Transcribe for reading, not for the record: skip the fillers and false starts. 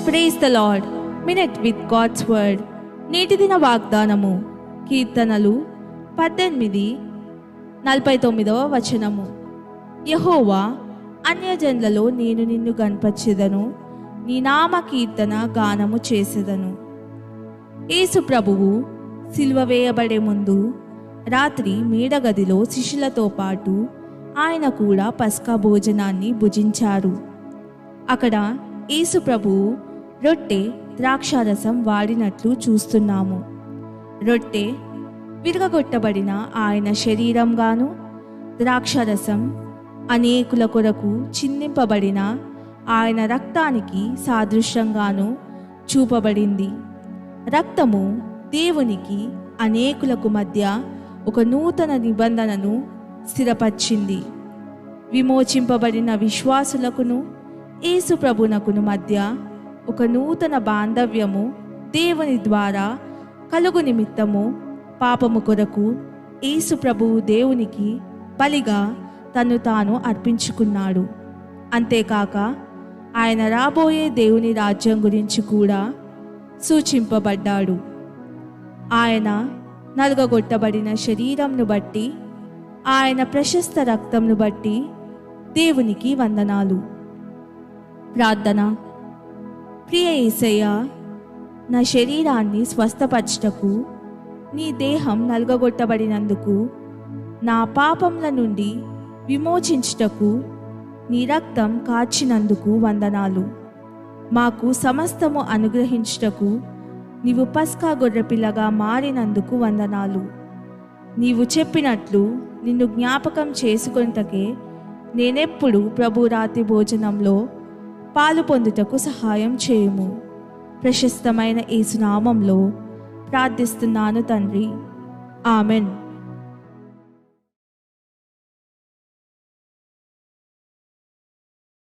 Praise the Lord. Minute with God's word. నేటి దిన వాగ్దానము కీర్తనలు 18:49. యెహోవా, అన్యజనులలో నేను నిన్ను గణపర్చెదను, నీ నామ కీర్తన గానము చేసెదను. యేసు ప్రభువు సిలువ వేయబడే ముందు రాత్రి మేడగదిలో శిష్యులతో పాటు ఆయన కూడా పస్కా భోజనాన్ని భుజించారు. అక్కడ యేసు ప్రభువు రొట్టె ద్రాక్షారసం వాడినట్లు చూస్తున్నాము. రొట్టె విరగగొట్టబడిన ఆయన శరీరంగాను, ద్రాక్షారసం అనేకుల కొరకు చిందింపబడిన ఆయన రక్తానికి సాదృశ్యంగాను చూపబడింది. రక్తము దేవునికి అనేకులకు మధ్య ఒక నూతన నిబంధనను స్థిరపరిచింది. విమోచింపబడిన విశ్వాసులకును యేసు ప్రభునకును మధ్య ఒక నూతన బాంధవ్యము దేవుని ద్వారా కలుగు నిమిత్తము పాపము కొరకు యేసు ప్రభువు దేవునికి బలిగా తను తాను అర్పించుకున్నాడు. అంతేకాక ఆయన రాబోయే దేవుని రాజ్యం గురించి కూడా సూచింపబడ్డాడు. ఆయన నలుగగొట్టబడిన శరీరంను బట్టి, ఆయన ప్రశస్త రక్తంను బట్టి దేవునికి వందనాలు. ప్రార్థన. ప్రియ యేసయ్య, నా శరీరాన్ని స్వస్థపరచుటకు, నీ దేహం నలుగగొట్టబడినందుకు, నా పాపముల నుండి విమోచించుటకు నీ రక్తం కార్చినందుకు వందనాలు. మాకు సమస్తము అనుగ్రహించుటకు నీవు పస్కా గొర్రెపిల్లగా మారినందుకు వందనాలు. నీవు చెప్పినట్లు నిన్ను జ్ఞాపకం చేసుకొనుటకే నేనెప్పుడు ప్రభు రాత్రి భోజనంలో పాలు పొందుటకు సహాయం చేయుము. ప్రశస్తమైన యేసు నామములో ప్రార్థిస్తున్నాను తండ్రి. ఆమెన్.